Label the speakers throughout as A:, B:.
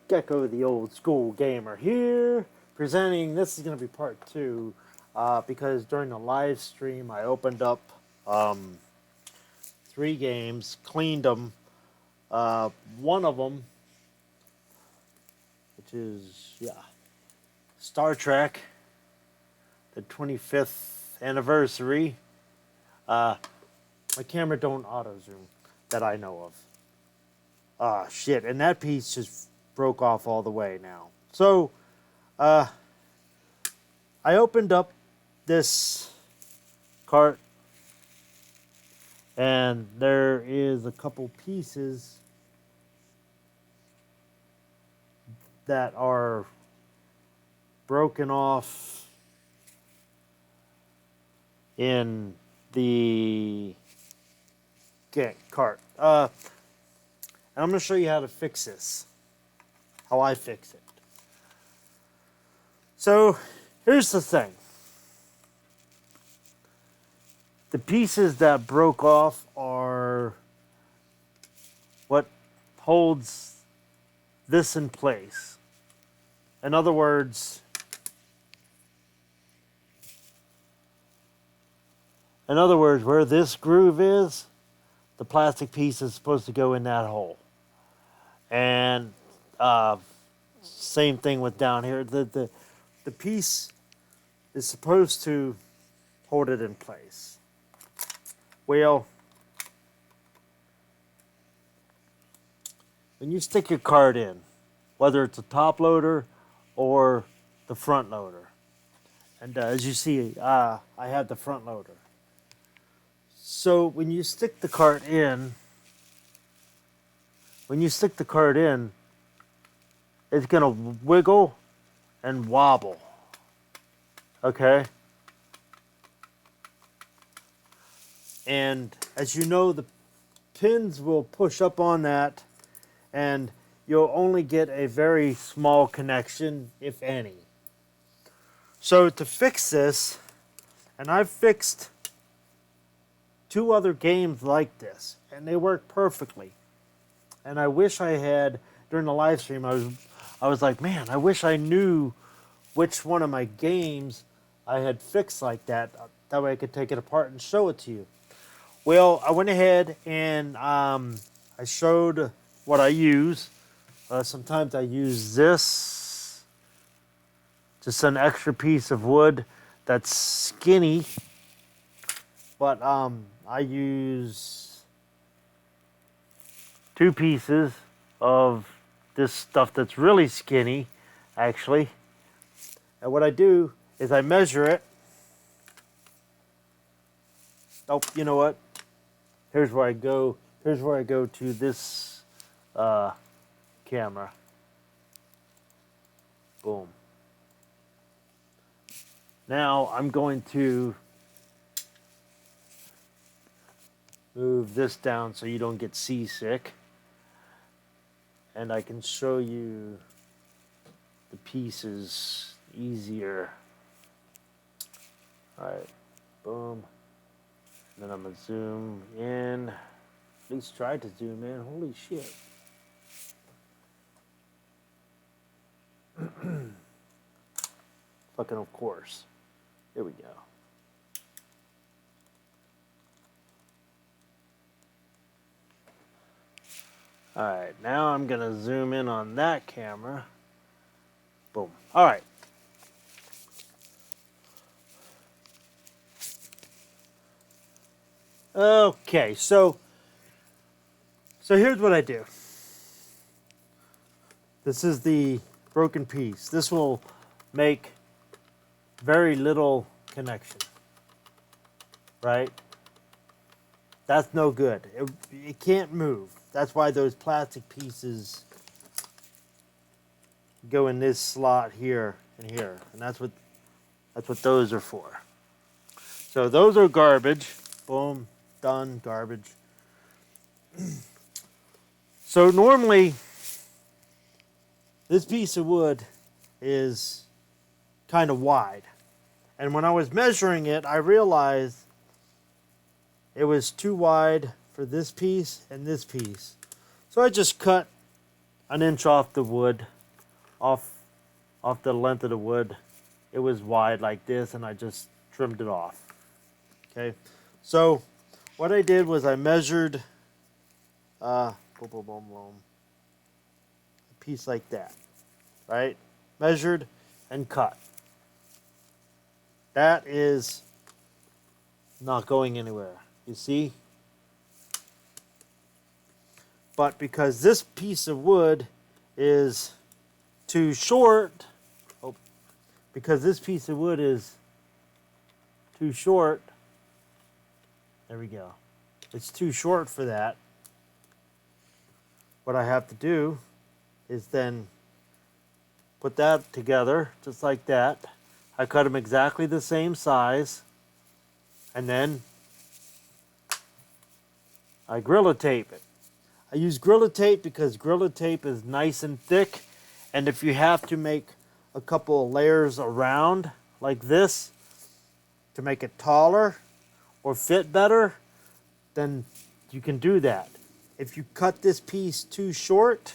A: Gecko, the old school gamer here, presenting. This is going to be part two, because during the live stream I opened up um, 3 games, cleaned them. One of them, which is Star Trek, the 25th anniversary. My camera don't auto zoom that I know of. Shit, and that piece just broke off all the way now. So, I opened up this cart, and there is a couple pieces that are broken off in the cart. And I'm going to show you how to fix this. How I fix it. So, here's the thing. The pieces that broke off are what holds this in place. In other words, where this groove is, the plastic piece is supposed to go in that hole. And same thing with down here. The piece is supposed to hold it in place. Well, when you stick your cart in, whether it's a top loader or the front loader, and as you see, I have the front loader. So when you stick the cart in, it's going to wiggle and wobble. Okay? And as you know, the pins will push up on that, and you'll only get a very small connection, if any. So to fix this, and I've fixed 2 other games like this, and they work perfectly. And I wish I had, during the live stream, I was like, man, I wish I knew which one of my games I had fixed like that. That way I could take it apart and show it to you. Well, I went ahead and I showed what I use. Sometimes I use this, just an extra piece of wood that's skinny. But I use 2 pieces of this stuff that's really skinny, actually. And what I do is I measure it. Oh, you know what? Here's where I go. Here's where I go to this camera. Boom. Now I'm going to move this down so you don't get seasick. And I can show you the pieces easier. Alright, boom. Then I'm going to zoom in. At least try to zoom in. Holy shit. Fucking of course. Here we go. Alright, now I'm going to zoom in on that camera. Boom. Alright. Okay, so here's what I do. This is the broken piece. This will make very little connection. Right? That's no good. It can't move. That's why those plastic pieces go in this slot here and here. And that's what those are for. So those are garbage. Boom. Done. Garbage. So normally this piece of wood is kind of wide. And when I was measuring it, I realized it was too wide for this piece and this piece. So I just cut an inch off the wood off the length of the wood. It was wide like this, and I just trimmed it off. Okay, so what I did was I measured a piece like that, right? Measured and cut. That is not going anywhere, you see? But because this piece of wood is too short, because this piece of wood is too short, there we go. It's too short for that. What I have to do is then put that together, just like that. I cut them exactly the same size, and then I Gorilla Tape it. I use Gorilla Tape because Gorilla Tape is nice and thick, and if you have to make a couple of layers around like this to make it taller or fit better, then you can do that. If you cut this piece too short,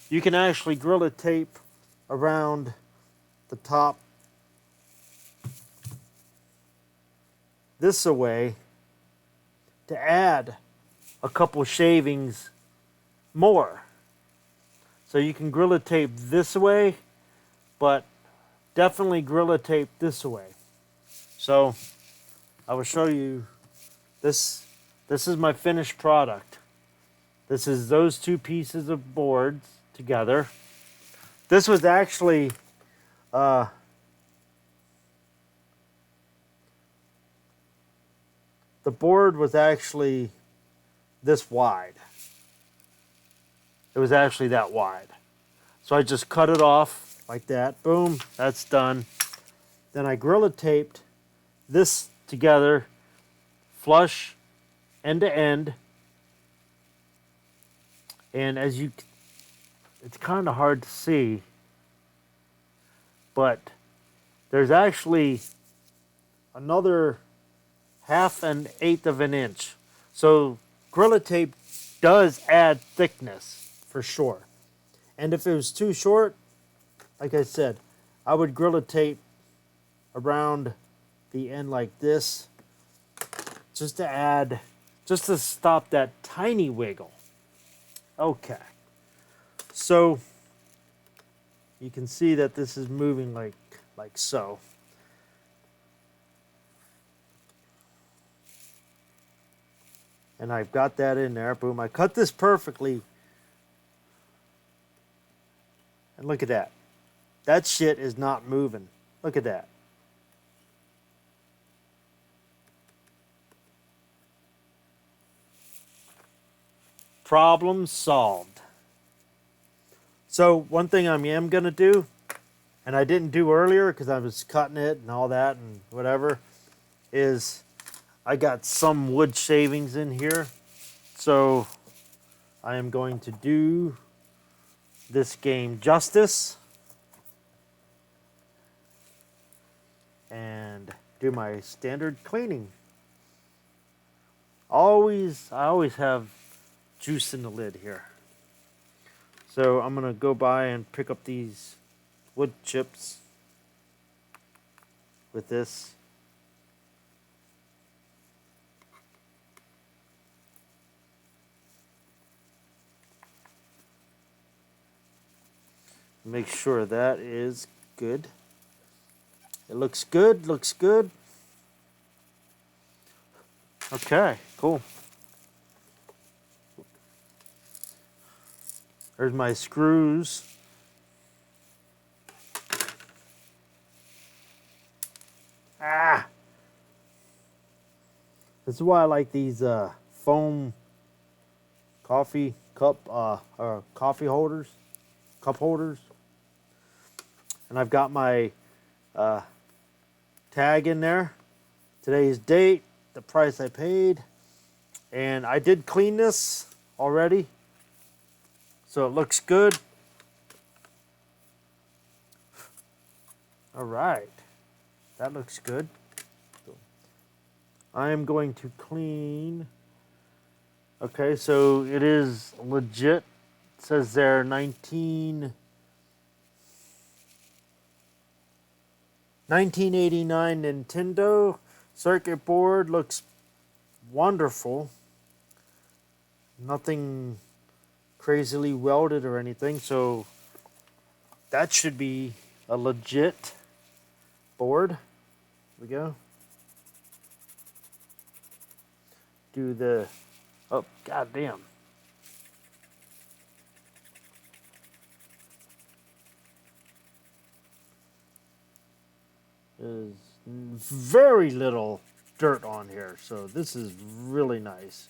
A: you can actually Gorilla Tape around the top this away to add a couple shavings more. So you can Gorilla Tape this way, but definitely Gorilla Tape this way. So I will show you this. This is my finished product. This is those two pieces of boards together. This was actually the board was actually this wide. It was actually that wide. So I just cut it off like that. Boom, that's done. Then I Gorilla Taped this together, flush, end to end. And as you, it's kind of hard to see, but there's actually another 1/2 of an inch. So Gorilla Tape does add thickness for sure. And if it was too short, like I said, I would Gorilla Tape around the end like this, just to add, just to stop that tiny wiggle. Okay, so you can see that this is moving like so. And I've got that in there. Boom, I cut this perfectly. And look at that. That shit is not moving. Look at that. Problem solved. So one thing I am going to do, and I didn't do earlier because I was cutting it and all that and whatever, is I got some wood shavings in here. So I am going to do this game justice and do my standard cleaning. I always have juice in the lid here. So I'm going to go by and pick up these wood chips with this. Make sure that is good. It looks good, looks good. Okay, cool. There's my screws. Ah! This is why I like these foam coffee cup or coffee holders, cup holders. And I've got my tag in there. Today's date, the price I paid. And I did clean this already. So it looks good. All right. That looks good. I am going to clean. Okay, so it is legit. It says there 19. 1989 Nintendo circuit board looks wonderful. Nothing crazily welded or anything, so that should be a legit board. Here we go. Do the, oh, goddamn. There's very little dirt on here, so this is really nice.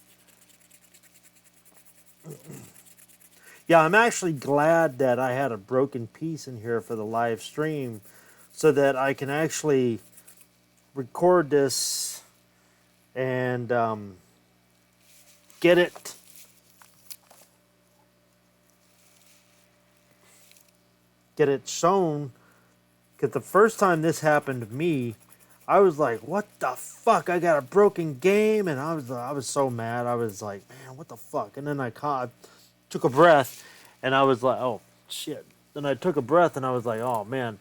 A: Yeah, I'm actually glad that I had a broken piece in here for the live stream so that I can actually record this and get it shown. Because the first time this happened to me, I was like, what the fuck? I got a broken game, and I was so mad. I was like, man, what the fuck? And then I took a breath, and I was like, oh, shit. Then I took a breath, and I was like, oh, man.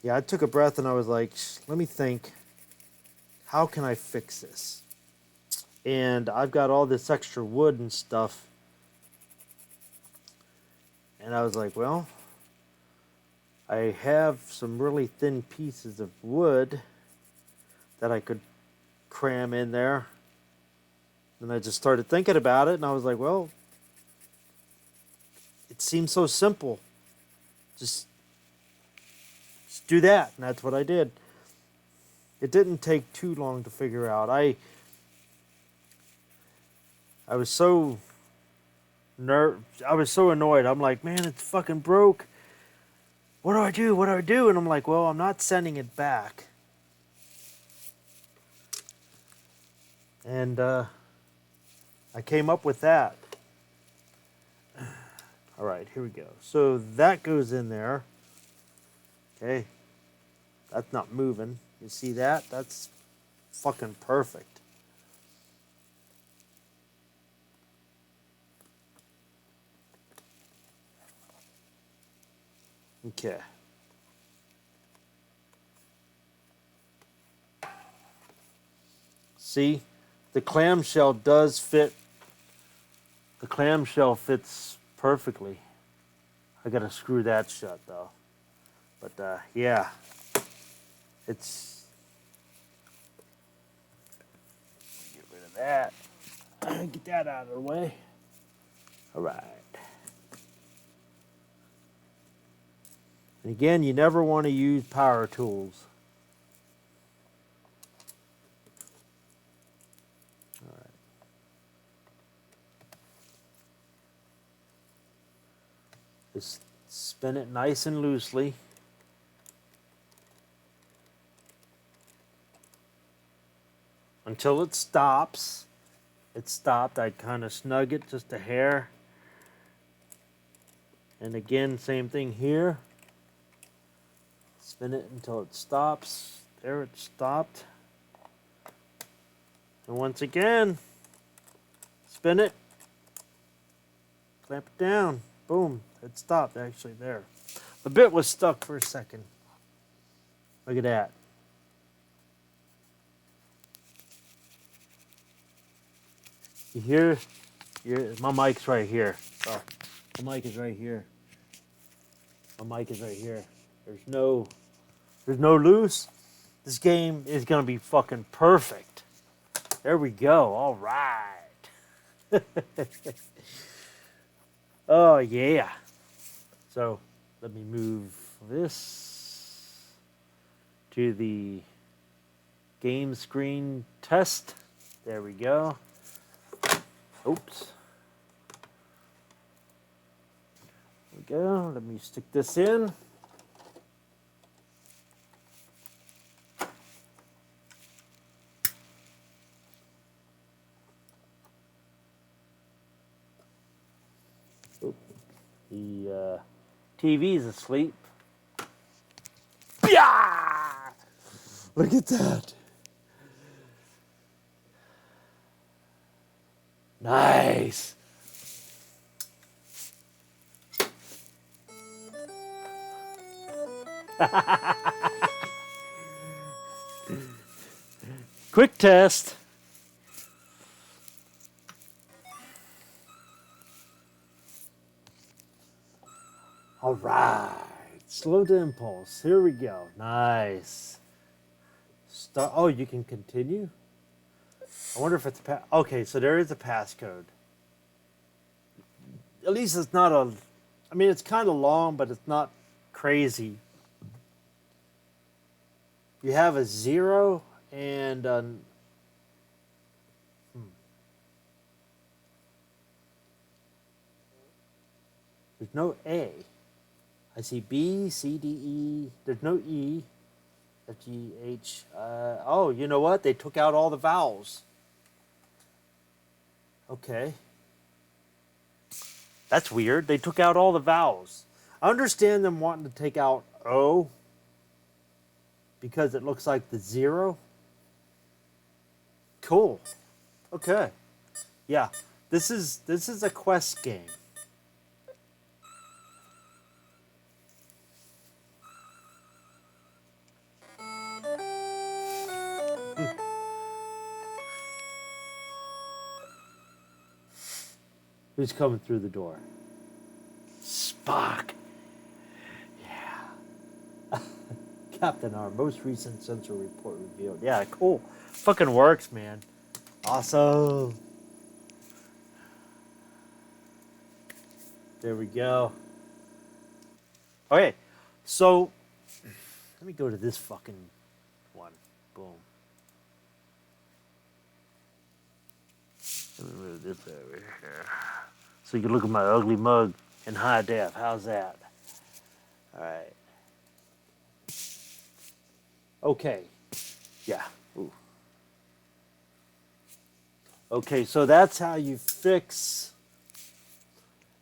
A: Yeah, I took a breath, and I was like, let me think. How can I fix this? And I've got all this extra wood and stuff. And I was like, well, I have some really thin pieces of wood that I could cram in there. And I just started thinking about it, and I was like, well, it seems so simple. Just do that, and that's what I did. It didn't take too long to figure out. I was so I was so annoyed. I'm like, man, it's fucking broke. What do I do? What do I do? And I'm like, well, I'm not sending it back. And I came up with that. All right, here we go. So that goes in there. Okay. That's not moving. You see that? That's fucking perfect. Okay. See, the clamshell does fit. The clamshell fits perfectly. I gotta screw that shut though. But yeah, it's. Get rid of that. Get that out of the way. All right. And again, you never want to use power tools. All right. Just spin it nice and loosely. Until it stops. It stopped. I kind of snug it just a hair. And again, same thing here. Spin it until it stops. There, it stopped. And once again, spin it. Clamp it down. Boom. It stopped actually there. The bit was stuck for a second. Look at that. You hear? My mic's right here. Oh, the mic is right here. My mic is right here. There's no loose. This game is gonna be fucking perfect. There we go. All right. Oh yeah. So let me move this to the game screen test. There we go. Oops. There we go. Let me stick this in. Oop. The TV's asleep. Yeah! Look at that. Nice. Quick test. All right. Slow to impulse. Here we go. Nice. Start. Oh, you can continue? I wonder if it's okay, so there is a passcode. At least it's not a. I mean, it's kind of long, but it's not crazy. You have a 0 and an. There's no A. I see B, C, D, E. There's no E. F, G, H. Oh, you know what? They took out all the vowels. Okay. That's weird. They took out all the vowels. I understand them wanting to take out O because it looks like the 0. Cool. Okay. Yeah. This is a quest game. Who's coming through the door? Spock. Yeah. Captain, our most recent sensor report revealed. Yeah, cool. Fucking works, man. Awesome. There we go. Okay, so let me go to this fucking one. Boom. Let me move this over here. So you can look at my ugly mug in high def. How's that? Alright. Okay. Yeah. Ooh. Okay, so that's how you fix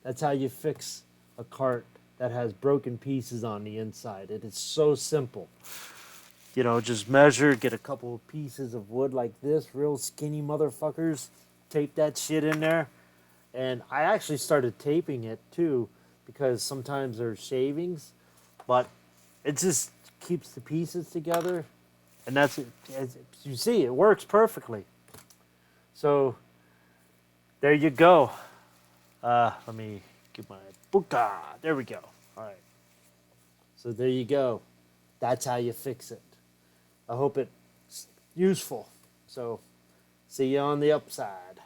A: a cart that has broken pieces on the inside. It is so simple. You know, just measure, get a couple of pieces of wood like this, real skinny motherfuckers, tape that shit in there. And I actually started taping it too because sometimes there's shavings, but it just keeps the pieces together. And that's it. As you see, it works perfectly. So there you go. Let me get my buka. There we go. All right. So there you go. That's how you fix it. I hope it's useful. So see you on the upside.